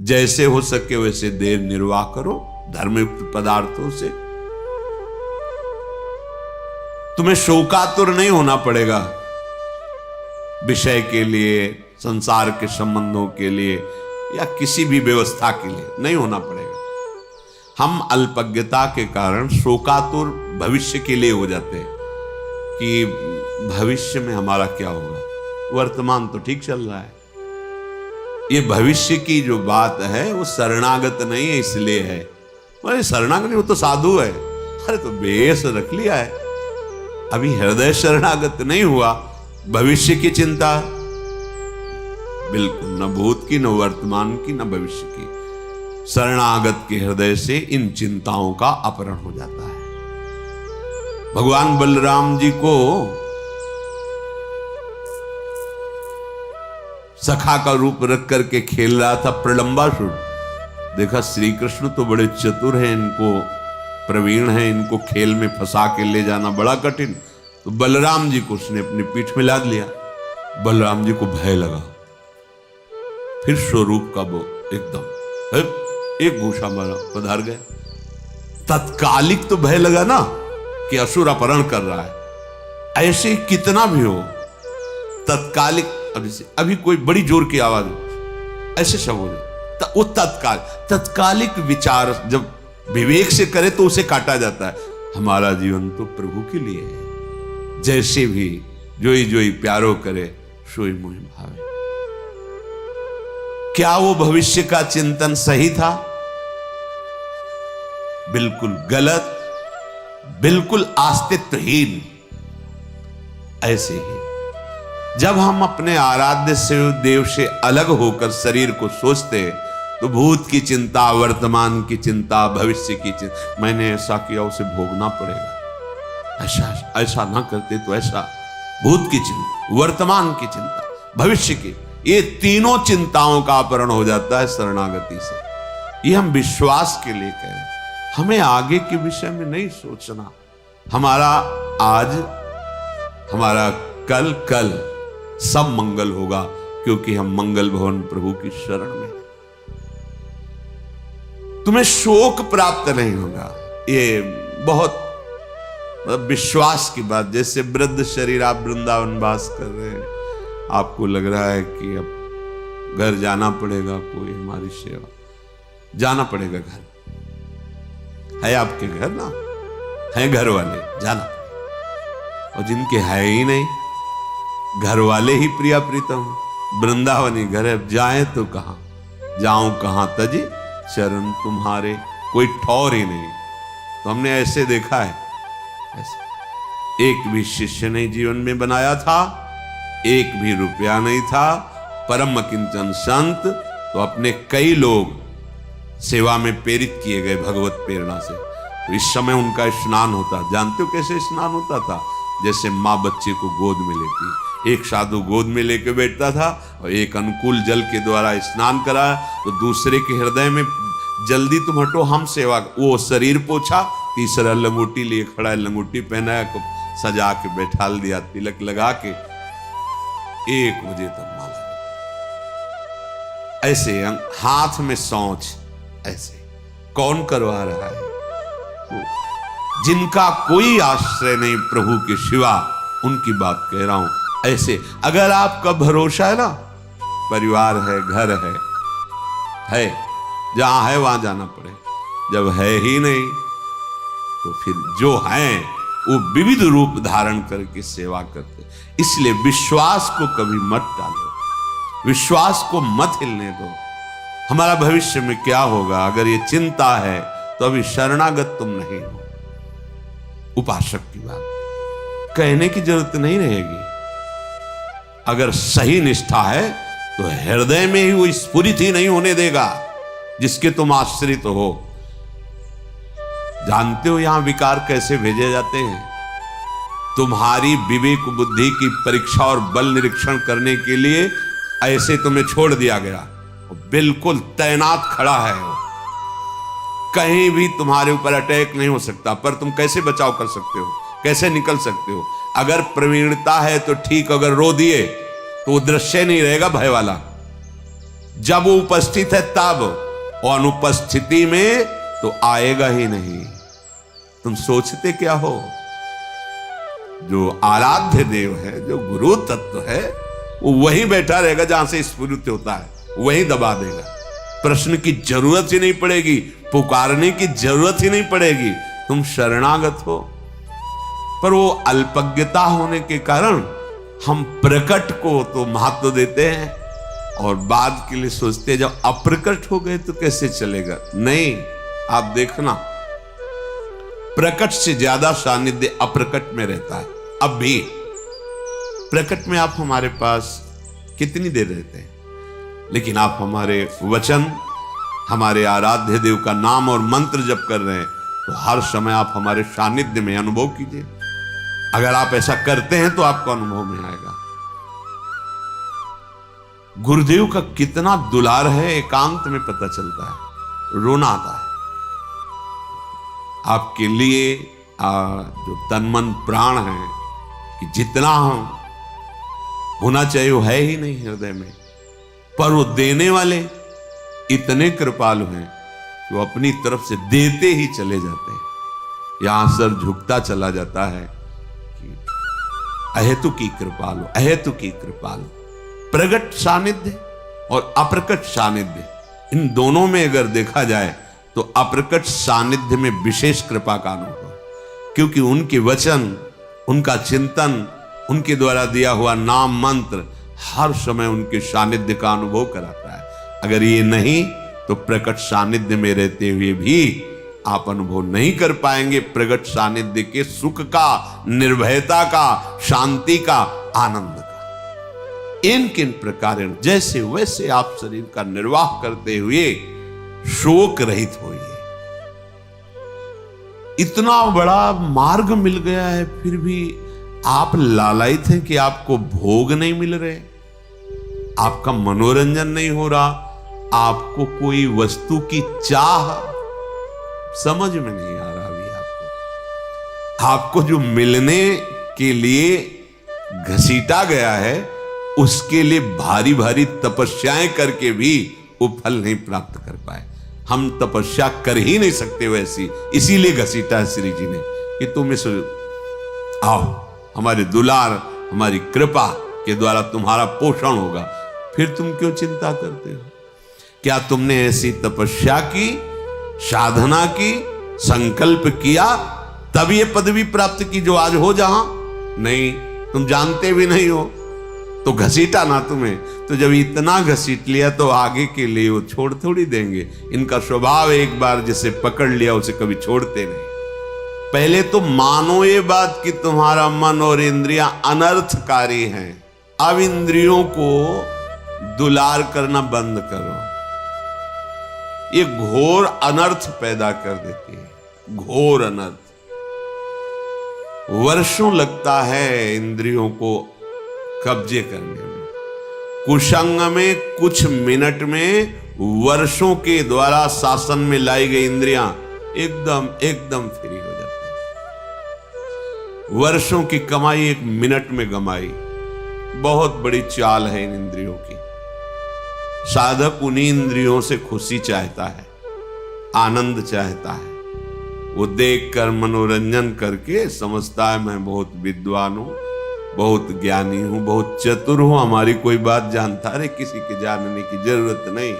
जैसे हो सके वैसे देर निर्वाह करो धर्मयुक्त पदार्थों से। तुम्हें शोकातुर नहीं होना पड़ेगा विषय के लिए, संसार के संबंधों के लिए या किसी भी व्यवस्था के लिए नहीं होना पड़ेगा। हम अल्पज्ञता के कारण शोकातुर भविष्य के लिए हो जाते हैं कि भविष्य में हमारा क्या होगा, वर्तमान तो ठीक चल रहा है। ये भविष्य की जो बात है वो शरणागत नहीं है, इसलिए है। अरे शरणागत नहीं, वो तो साधु है। अरे तो बेस रख लिया है, अभी हृदय शरणागत नहीं हुआ। भविष्य की चिंता बिल्कुल, न भूत की, न वर्तमान की, न भविष्य की। शरणागत के हृदय से इन चिंताओं का अपहरण हो जाता है। भगवान बलराम जी को सखा का रूप रख करके खेल रहा था प्रलंबासुर। देखा श्री कृष्ण तो बड़े चतुर हैं, इनको प्रवीण हैं, इनको खेल में फंसा के ले जाना बड़ा कठिन। तो बलराम जी को उसने अपनी पीठ में लाद लिया। बलराम जी को भय लगा, फिर स्वरूप का वो एकदम एक घूसा मारा, पधार गए। तत्कालिक तो भय लगा ना कि असुर अपहरण कर रहा है। ऐसे कितना भी हो तत्कालिक, अभी कोई बड़ी जोर की आवाज हो, ऐसे सब हो जाए, वो तत्कालिक विचार जब विवेक से करे तो उसे काटा जाता है। हमारा जीवन तो प्रभु के लिए है, जैसे भी जोई जोई प्यारो करे सोई मोहि भावे। क्या वो भविष्य का चिंतन सही था? बिल्कुल गलत, बिल्कुल अस्तित्वहीन। ऐसे ही जब हम अपने आराध्य से देव से अलग होकर शरीर को सोचते तो भूत की चिंता, वर्तमान की चिंता, भविष्य की चिंता, मैंने ऐसा किया उसे भोगना पड़ेगा, ऐसा ना करते तो ऐसा, भूत की चिंता, वर्तमान की चिंता, भविष्य की, ये तीनों चिंताओं का अपहरण हो जाता है शरणागति से। ये हम विश्वास के लिए कह रहे हैं, हमें आगे के विषय में नहीं सोचना। हमारा आज, हमारा कल सब मंगल होगा, क्योंकि हम मंगल भवन प्रभु की शरण में। तुम्हें शोक प्राप्त नहीं होगा, ये बहुत विश्वास की बात। जैसे वृद्ध शरीर, आप वृंदावन वास कर रहे हैं, आपको लग रहा है कि अब घर जाना पड़ेगा, कोई हमारी सेवा, जाना पड़ेगा घर। है आपके घर ना, है घर वाले, जाना। और जिनके है ही नहीं, घर वाले ही प्रिया प्रीतम, वृंदावनी घर है, जाए तो कहां, जाऊं कहां तजी चरण तुम्हारे, कोई ठौर ही नहीं। तो हमने ऐसे देखा है, ऐसे एक भी शिष्य नहीं जीवन में बनाया था, एक भी रुपया नहीं था। परम किंचन संत तो अपने कई लोग सेवा में प्रेरित किए गए भगवत प्रेरणा से। तो इस समय उनका स्नान होता, जानते हो कैसे स्नान होता था? जैसे माँ बच्चे को गोद में लेती, एक साधु गोद में लेके बैठता था और एक अनुकूल जल के द्वारा स्नान कराया, तो दूसरे के हृदय में जल्दी तुम हटो, हम सेवा। वो शरीर पोछा, तीसरा लंगोटी लिए खड़ा है, लंगोटी पहनाया, सजा के बैठाल दिया, तिलक लगा के 1 बजे तक माला। ऐसे हाथ में सौंच, ऐसे कौन करवा रहा है? जिनका कोई आश्रय नहीं प्रभु के सिवा, उनकी बात कह रहा हूं। ऐसे अगर आपका भरोसा है ना, परिवार है, घर है, जहां है वहां जाना पड़े। जब है ही नहीं तो फिर जो है वो विविध रूप धारण करके सेवा करते। इसलिए विश्वास को कभी मत टालो, विश्वास को मत हिलने दो। हमारा भविष्य में क्या होगा, अगर ये चिंता है तो अभी शरणागत तुम नहीं हो। उपासक की बात कहने की जरूरत नहीं रहेगी। अगर सही निष्ठा है तो हृदय में ही वो स्फुरित ही नहीं होने देगा जिसके तुम आश्रित हो। जानते हो यहां विकार कैसे भेजे जाते हैं? तुम्हारी विवेक बुद्धि की परीक्षा और बल निरीक्षण करने के लिए ऐसे तुम्हें छोड़ दिया गया, बिल्कुल तैनात खड़ा है वो। कहीं भी तुम्हारे ऊपर अटैक नहीं हो सकता, पर तुम कैसे बचाव कर सकते हो, कैसे निकल सकते हो? अगर प्रवीणता है तो ठीक, अगर रो दिए तो वो दृश्य नहीं रहेगा भय वाला। जब वो उपस्थित है तब, और अनुपस्थिति में तो आएगा ही नहीं। तुम सोचते क्या हो? जो आराध्य देव है, जो गुरु तत्व है, वो वहीं बैठा रहेगा जहां से स्फुरित होता है, वहीं दबा देगा। प्रश्न की जरूरत ही नहीं पड़ेगी, पुकारने की जरूरत ही नहीं पड़ेगी, तुम शरणागत हो। पर वो अल्पज्ञता होने के कारण हम प्रकट को तो महत्व देते हैं और बाद के लिए सोचते हैं जब अप्रकट हो गए तो कैसे चलेगा। नहीं, आप देखना, प्रकट से ज्यादा सानिध्य अप्रकट में रहता है। अब भी प्रकट में आप हमारे पास कितनी देर रहते हैं, लेकिन आप हमारे वचन, हमारे आराध्य देव का नाम और मंत्र जप कर रहे हैं तो हर समय आप हमारे सानिध्य में अनुभव कीजिए। अगर आप ऐसा करते हैं तो आपको अनुभव में आएगा। गुरुदेव का कितना दुलार है, एकांत में पता चलता है, रोना आता है। आपके लिए जो तन मन प्राण है, कि जितना होना चाहिए वो है ही नहीं हृदय में, पर वो देने वाले इतने कृपालु हैं कि वो अपनी तरफ से देते ही चले जाते हैं। यहां सर झुकता चला जाता है कि अहेतु की कृपालु, अहेतु की कृपालु। प्रगट सानिध्य और अप्रकट सानिध्य, इन दोनों में अगर देखा जाए तो अप्रकट सानिध्य में विशेष कृपा का अनुभव, क्योंकि उनके वचन, उनका चिंतन, उनके द्वारा दिया हुआ नाम मंत्र हर समय उनके सानिध्य का अनुभव कराता है। अगर ये नहीं तो प्रकट सानिध्य में रहते हुए भी आप अनुभव नहीं कर पाएंगे प्रकट सानिध्य के सुख का, निर्भयता का, शांति का, आनंद का। इन किन प्रकार जैसे वैसे आप शरीर का निर्वाह करते हुए शोक रहित होइए। इतना बड़ा मार्ग मिल गया है, फिर भी आप लालायित हैं कि आपको भोग नहीं मिल रहे, आपका मनोरंजन नहीं हो रहा, आपको कोई वस्तु की चाह समझ में नहीं आ रहा अभी आपको जो मिलने के लिए घसीटा गया है उसके लिए भारी भारी तपस्याएं करके भी वो फल नहीं प्राप्त कर पाए। हम तपस्या कर ही नहीं सकते वैसी, इसीलिए घसीटा है श्री जी ने कि तुम इस आओ, हमारे दुलार, हमारी कृपा के द्वारा तुम्हारा पोषण होगा। फिर तुम क्यों चिंता करते हो? क्या तुमने ऐसी तपस्या की, साधना की, संकल्प किया तब ये पदवी प्राप्त की जो आज हो? जहां नहीं, तुम जानते भी नहीं हो तो घसीटा ना तुम्हें। तो जब इतना घसीट लिया तो आगे के लिए वो छोड़ थोड़ी देंगे। इनका स्वभाव एक बार जिसे पकड़ लिया उसे कभी छोड़ते नहीं। पहले तो मानो ये बात कि तुम्हारा मन और इंद्रियां अनर्थकारी हैं। अब इंद्रियों को दुलार करना बंद करो, ये घोर अनर्थ पैदा कर देती है, घोर अनर्थ। वर्षों लगता है इंद्रियों को कब्जे करने में, कुसंग में कुछ मिनट में वर्षों के द्वारा शासन में लाई गई इंद्रियां एकदम फ्री हो जाती है। वर्षों की कमाई एक मिनट में गमाई। बहुत बड़ी चाल है इन इंद्रियों की। साधक उन्हीं इंद्रियों से खुशी चाहता है, आनंद चाहता है। वो देखकर मनोरंजन करके समझता है मैं बहुत विद्वान हूं, बहुत ज्ञानी हूं, बहुत चतुर हूं, हमारी कोई बात जानता। अरे किसी के जानने की जरूरत नहीं,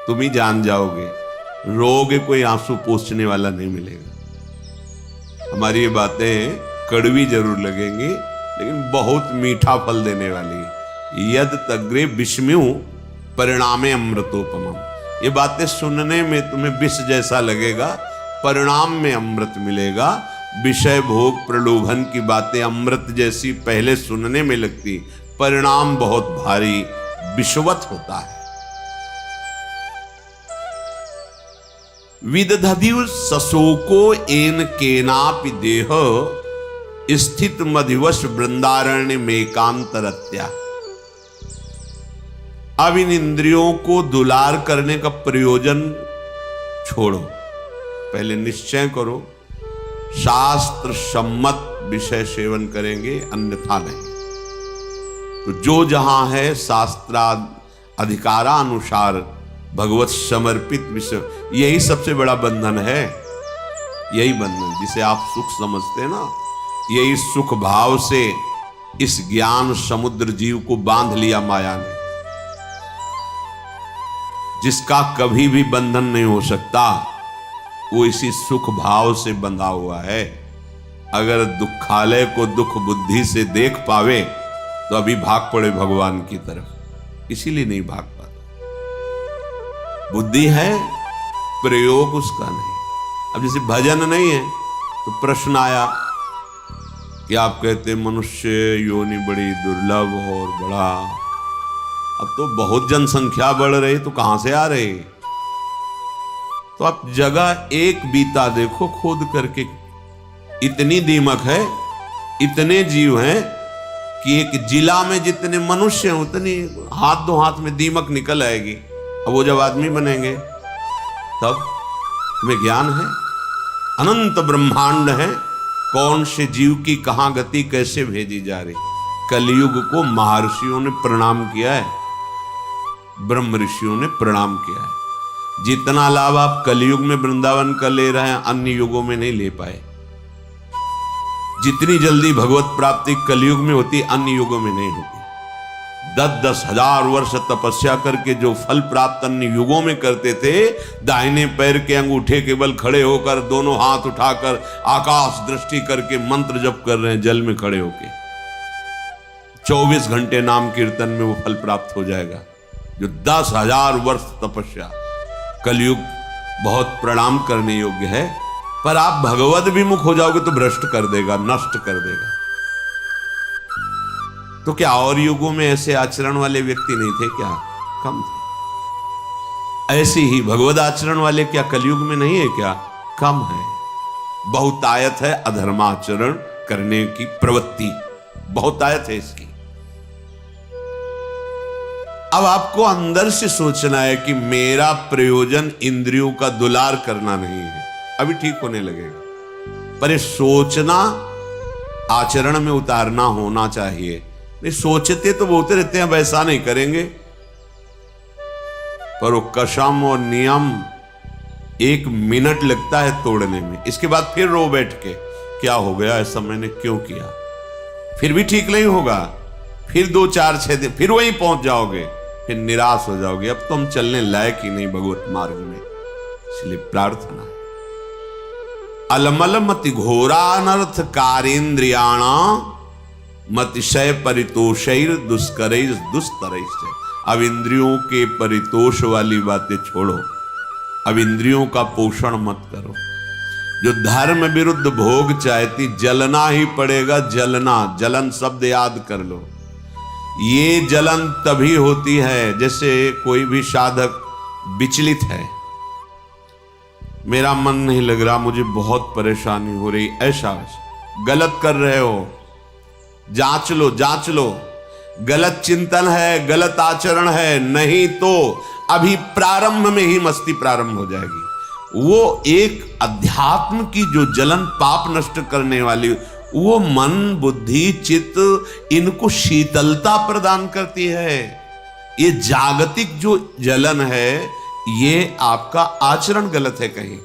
तुम ही जान जाओगे। रोगे, कोई आंसू पोंछने वाला नहीं मिलेगा। हमारी ये बातें कड़वी जरूर लगेंगी लेकिन बहुत मीठा फल देने वाली। यद तग्रे विषम्यु परिणामे अमृतोपमम। ये बातें सुनने में तुम्हें विष जैसा लगेगा, परिणाम में अमृत मिलेगा। विषय भोग प्रलोभन की बातें अमृत जैसी पहले सुनने में लगती, परिणाम बहुत भारी विषवत होता है। विदधदिव सशोको एन केनापि देह स्थित मधिवश वृंदारण्य में एकांतरत्या। अब इन इंद्रियों को दुलार करने का प्रयोजन छोड़ो, पहले निश्चय करो शास्त्र सम्मत विषय सेवन करेंगे, अन्यथा नहीं। तो जो जहां है शास्त्र अधिकारानुसार भगवत समर्पित विषय, यही सबसे बड़ा बंधन है। यही बंधन जिसे आप सुख समझते हैं ना, यही सुख भाव से इस ज्ञान समुद्र जीव को बांध लिया माया ने, जिसका कभी भी बंधन नहीं हो सकता, वो इसी सुख भाव से बंधा हुआ है। अगर दुखालय को दुख बुद्धि से देख पावे तो अभी भाग पड़े भगवान की तरफ, इसीलिए नहीं भाग पाता। बुद्धि है, प्रयोग उसका नहीं। अब जैसे भजन नहीं है तो प्रश्न आया कि आप कहते मनुष्य योनि बड़ी दुर्लभ और बड़ा, अब तो बहुत जनसंख्या बढ़ रही, तो कहां से आ रही? तो आप जगह एक बीता देखो खोद करके, इतनी दीमक है, इतने जीव हैं कि एक जिला में जितने मनुष्य हैं उतनी हाथ दो हाथ में दीमक निकल आएगी। अब वो जब आदमी बनेंगे तब तुम्हें ज्ञान है, अनंत ब्रह्मांड है, कौन से जीव की कहां गति कैसे भेजी जा रही। कलयुग को महर्षियों ने प्रणाम किया है, ब्रह्म ऋषियों ने प्रणाम किया है। जितना लाभ आप कलयुग में वृंदावन का ले रहे हैं अन्य युगों में नहीं ले पाए। जितनी जल्दी भगवत प्राप्ति कलयुग में होती अन्य युगों में नहीं होती। 10-10 हजार वर्ष तपस्या करके जो फल प्राप्त अन्य युगों में करते थे, दाहिने पैर के अंगूठे के बल खड़े होकर दोनों हाथ उठाकर आकाश दृष्टि करके मंत्र जप कर रहे हैं, जल में खड़े होके 24 घंटे नाम कीर्तन में वो फल प्राप्त हो जाएगा। जो 10,000 वर्ष तपस्या, कलयुग बहुत प्रणाम करने योग्य है। पर आप भगवत विमुख हो जाओगे तो भ्रष्ट कर देगा, नष्ट कर देगा। तो क्या और युगों में ऐसे आचरण वाले व्यक्ति नहीं थे क्या? कम थे। ऐसे ही भगवत आचरण वाले क्या कलयुग में नहीं है क्या? कम है। बहुतायत है अधर्माचरण करने की प्रवृत्ति, बहुतायत है इसकी। अब आपको अंदर से सोचना है कि मेरा प्रयोजन इंद्रियों का दुलार करना नहीं है, अभी ठीक होने लगेगा। पर ये सोचना आचरण में उतारना होना चाहिए। नहीं सोचते तो बोलते रहते हैं वैसा नहीं करेंगे, पर वो कसम और नियम 1 मिनट लगता है तोड़ने में। इसके बाद फिर रो बैठ के क्या हो गया, ऐसा मैंने क्यों किया, फिर भी ठीक नहीं होगा। फिर 2, 4, 6 दिन फिर वहीं पहुंच जाओगे, फिर निराश हो जाओगे। अब तो हम चलने लायक ही नहीं भगवत मार्ग में। इसलिए प्रार्थना है, अलमल मति घोरा अनर्थ कारेन्द्रियाणा मतिशय परितोषैर दुष्करैर दुस्तरैश्च। अब इंद्रियों के परितोष वाली बातें छोड़ो, अब इंद्रियों का पोषण मत करो। जो धर्म विरुद्ध भोग चाहती, जलना ही पड़ेगा। जलना, जलन शब्द याद कर लो। ये जलन तभी होती है जैसे कोई भी साधक विचलित है, मेरा मन नहीं लग रहा, मुझे बहुत परेशानी हो रही, ऐसा गलत कर रहे हो, जांच लो, जांच लो। गलत चिंतन है, गलत आचरण है, नहीं तो अभी प्रारंभ में ही मस्ती प्रारंभ हो जाएगी। वो एक अध्यात्म की जो जलन पाप नष्ट करने वाली, वो मन बुद्धि चित्त इनको शीतलता प्रदान करती है। ये जागतिक जो जलन है, ये आपका आचरण गलत है कहीं,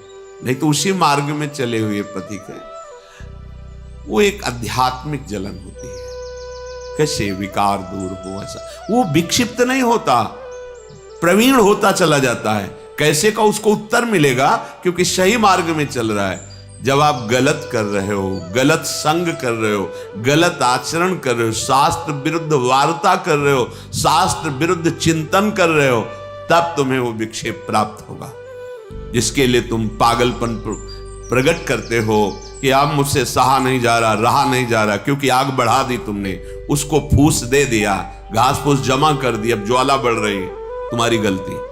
नहीं तो उसी मार्ग में चले हुए पथिक है। वो एक आध्यात्मिक जलन होती है। कैसे विकार दूर हो, ऐसा वो विक्षिप्त नहीं होता, प्रवीण होता चला जाता है। कैसे का उसको उत्तर मिलेगा, क्योंकि सही मार्ग में चल रहा है। जब आप गलत कर रहे हो, गलत संग कर रहे हो, गलत आचरण कर रहे हो, शास्त्र विरुद्ध वार्ता कर रहे हो, शास्त्र विरुद्ध चिंतन कर रहे हो, तब तुम्हें वो विक्षेप प्राप्त होगा, जिसके लिए तुम पागलपन प्रकट करते हो कि अब मुझसे सहा नहीं जा रहा, रहा नहीं जा रहा, क्योंकि आग बढ़ा दी तुमने, उसको फूस दे दिया, घास फूस जमा कर दी, अब ज्वाला बढ़ रही, तुम्हारी गलती।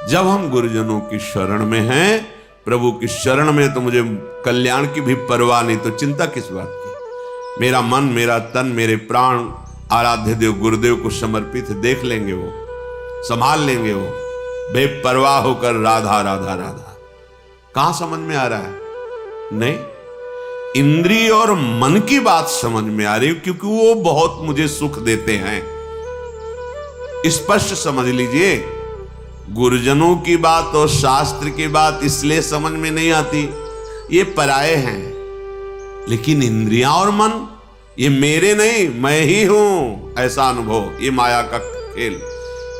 जब हम गुरुजनों की शरण में हैं, प्रभु की शरण में, तो मुझे कल्याण की भी परवाह नहीं, तो चिंता किस बात की। मेरा मन, मेरा तन, मेरे प्राण आराध्य देव गुरुदेव को समर्पित, देख लेंगे वो, संभाल लेंगे वो, बेपरवाह होकर राधा राधा राधा। कहां समझ में आ रहा है? नहीं, इंद्रिय और मन की बात समझ में आ रही है, क्योंकि वो बहुत मुझे सुख देते हैं। स्पष्ट समझ लीजिए, गुरुजनों की बात और शास्त्र की बात इसलिए समझ में नहीं आती, ये पराये हैं। लेकिन इंद्रियां और मन, ये मेरे नहीं, मैं ही हूं, ऐसा अनुभव, ये माया का खेल,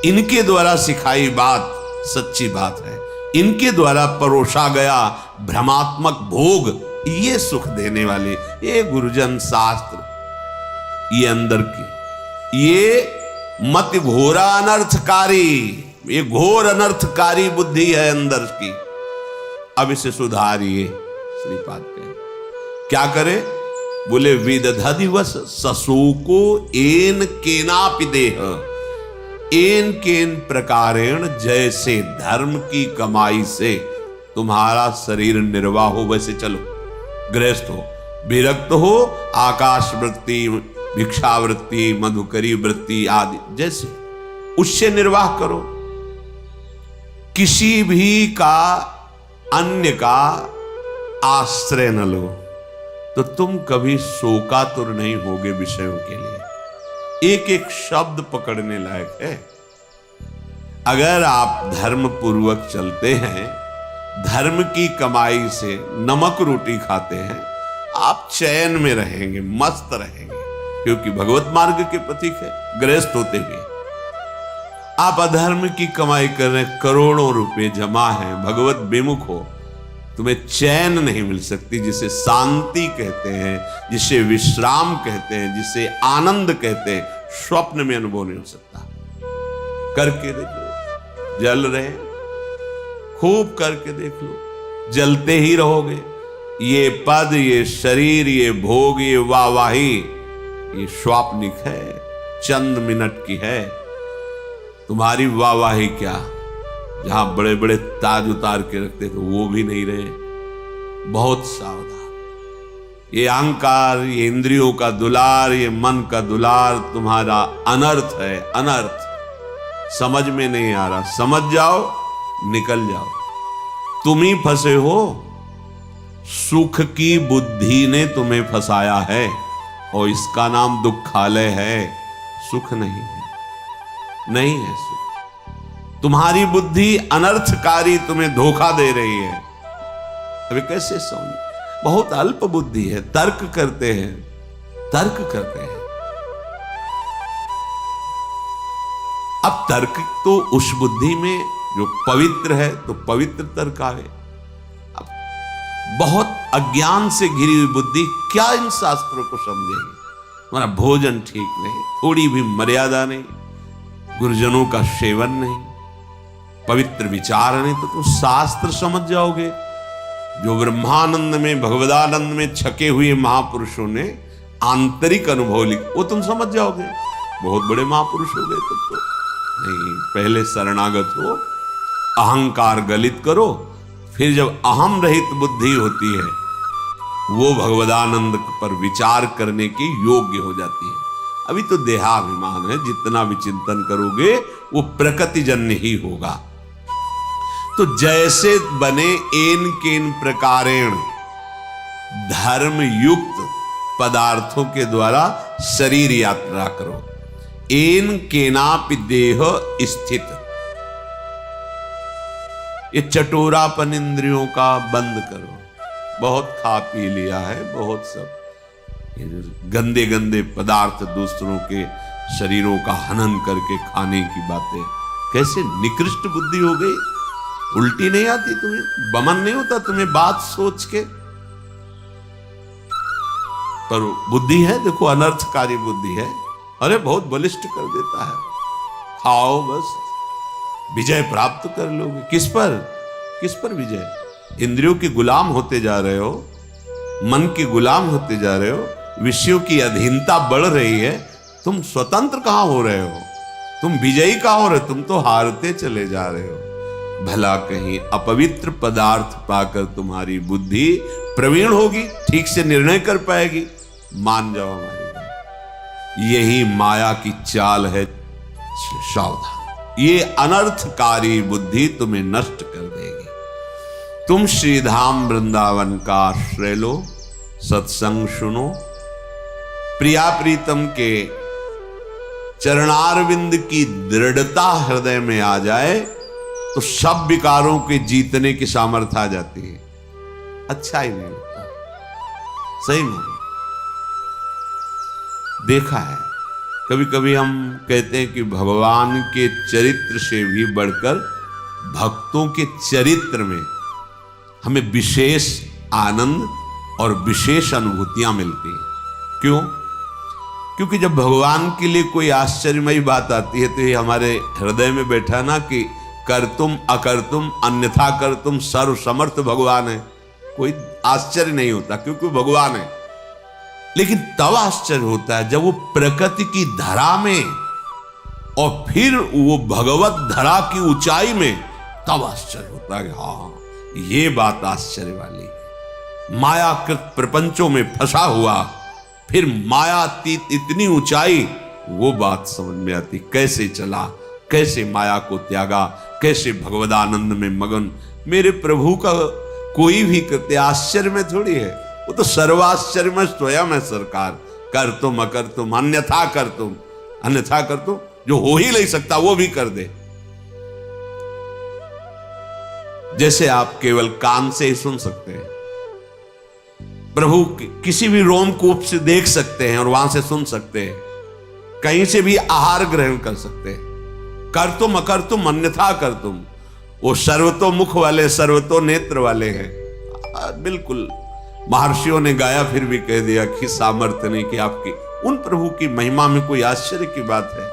इनके द्वारा सिखाई बात सच्ची बात है। इनके द्वारा परोसा गया भ्रमात्मक भोग, ये सुख देने वाले, ये गुरुजन शास्त्र, ये अंदर की, ये मत घोरा अनर्थकारी, ये घोर अनर्थकारी बुद्धि है अंदर की। अब इसे सुधारिए। श्रीपाद कहे क्या करे? बोले विदधा दिवस ससुको एन केनापि देह, एन केन प्रकारेण, जैसे धर्म की कमाई से तुम्हारा शरीर निर्वाह हो वैसे चलो। गृहस्थ हो, विरक्त हो, आकाश वृत्ति, भिक्षावृत्ति, मधुकरी वृत्ति आदि जैसे, उससे निर्वाह करो। किसी भी का, अन्य का आश्रय न लो, तो तुम कभी शोकातुर नहीं होगे विषयों के लिए। एक एक शब्द पकड़ने लायक है। अगर आप धर्म पूर्वक चलते हैं, धर्म की कमाई से नमक रोटी खाते हैं, आप चैन में रहेंगे, मस्त रहेंगे, क्योंकि भगवत मार्ग के प्रतीक है। गृहस्थ होते हुए आप अधर्म की कमाई कर रहे हैं, करोड़ों रुपए जमा है, भगवत विमुख हो, तुम्हें चैन नहीं मिल सकती, जिसे शांति कहते हैं, जिसे विश्राम कहते हैं, जिसे आनंद कहते हैं, स्वप्न में अनुभव नहीं हो सकता। करके देख लो, जल रहे, खूब करके देख लो, जलते ही रहोगे। ये पद, ये शरीर, ये भोग, ये वाहवाही, ये स्वाप्निक है, चंद मिनट की है। तुम्हारी वाहवाही क्या, जहां बड़े बड़े ताज उतार के रखते थे वो भी नहीं रहे। बहुत सावधान। ये अहंकार, ये इंद्रियों का दुलार, ये मन का दुलार तुम्हारा अनर्थ है, अनर्थ। समझ में नहीं आ रहा, समझ जाओ, निकल जाओ। तुम ही फंसे हो, सुख की बुद्धि ने तुम्हें फंसाया है, और इसका नाम दुखालय है, सुख नहीं है, नहीं है सुख। तुम्हारी बुद्धि अनर्थकारी तुम्हें धोखा दे रही है। अभी कैसे समझ? बहुत अल्प बुद्धि है, तर्क करते हैं, तर्क करते हैं। अब तर्क तो उस बुद्धि में जो पवित्र है, तो पवित्र तर्क आवे। अब बहुत अज्ञान से घिरी हुई बुद्धि क्या इन शास्त्रों को समझेगी? हमारा भोजन ठीक नहीं, थोड़ी भी मर्यादा नहीं, गुरुजनों का सेवन नहीं, पवित्र विचार नहीं, तो तुम शास्त्र समझ जाओगे। जो ब्रह्मानंद में, भगवदानंद में छके हुए महापुरुषों ने आंतरिक अनुभव लिखा, वो तुम समझ जाओगे। बहुत बड़े महापुरुष हो गए तब तो। नहीं, पहले शरणागत हो, अहंकार गलित करो, फिर जब अहम रहित बुद्धि होती है, वो भगवदानंद पर विचार करने के योग्य हो जाती है। अभी तो देहाभिमान है, जितना भी चिंतन करोगे वो प्रकृतिजन्य ही होगा। तो जैसे बने एन केन प्रकारेण, धर्म युक्त पदार्थों के द्वारा शरीर यात्रा करो। एन केनापि देह स्थित, ये चटोरापन इंद्रियों का बंद करो। बहुत खा पी लिया है, बहुत सब गंदे गंदे पदार्थ, दूसरों के शरीरों का हनन करके खाने की बातें, कैसे निकृष्ट बुद्धि हो गई। उल्टी नहीं आती तुम्हें? बमन नहीं होता तुम्हें बात सोच के? पर बुद्धि है, देखो अनर्थकारी बुद्धि है। अरे बहुत बलिष्ठ कर देता है, खाओ बस, विजय प्राप्त कर लोगे। किस पर? किस पर विजय? इंद्रियों के गुलाम होते जा रहे हो, मन के गुलाम होते जा रहे हो, विषयों की अधीनता बढ़ रही है। तुम स्वतंत्र कहां हो रहे हो? तुम विजयी कहां हो रहे हो? तुम तो हारते चले जा रहे हो। भला कहीं अपवित्र पदार्थ पाकर तुम्हारी बुद्धि प्रवीण होगी, ठीक से निर्णय कर पाएगी? मान जाओ हमारी बात, यही माया की चाल है। सावधान, ये अनर्थकारी बुद्धि तुम्हें नष्ट कर देगी। तुम श्रीधाम वृंदावन का आश्रय लो, सत्संग सुनो, प्रिया प्रीतम के चरणारविंद की दृढ़ता हृदय में आ जाए तो सब विकारों के जीतने की सामर्थ्य आ जाती है। अच्छा ही नहीं लगता, सही में देखा है। कभी कभी हम कहते हैं कि भगवान के चरित्र से भी बढ़कर भक्तों के चरित्र में हमें विशेष आनंद और विशेष अनुभूतियां मिलती हैं। क्यों? क्योंकि जब भगवान के लिए कोई आश्चर्यमयी बात आती है तो ये हमारे हृदय में बैठा ना कि कर तुम अकर तुम अन्यथा कर तुम सर्व समर्थ भगवान है, कोई आश्चर्य नहीं होता क्योंकि भगवान है। लेकिन तब आश्चर्य होता है जब वो प्रकृति की धरा में और फिर वो भगवत धरा की ऊंचाई में, तब आश्चर्य होता है कि हाँ ये बात आश्चर्य वाली है। मायाकृत प्रपंचों में फंसा हुआ फिर मायातीत इतनी ऊंचाई, वो बात समझ में आती। कैसे चला, कैसे माया को त्यागा, कैसे भगवदानंद में मगन। मेरे प्रभु का कोई भी कृत्य आश्चर्य में थोड़ी है, वो तो सर्वाश्चर्य में स्वयं है सरकार। कर तुम अकर तुम अन्यथा कर तुम, अन्यथा कर तुम, जो हो ही नहीं सकता वो भी कर दे। जैसे आप केवल कान से ही सुन सकते हैं, प्रभु किसी भी रोमकूप से देख सकते हैं और वहां से सुन सकते हैं, कहीं से भी आहार ग्रहण कर सकते हैं। कर तुम अकर तुम अन्यथा कर तुम, वो सर्वतो मुख वाले सर्वतो नेत्र वाले हैं। बिल्कुल महर्षियों ने गाया फिर भी कह दिया कि सामर्थ्य नहीं कि आपकी। उन प्रभु की महिमा में कोई आश्चर्य की बात है?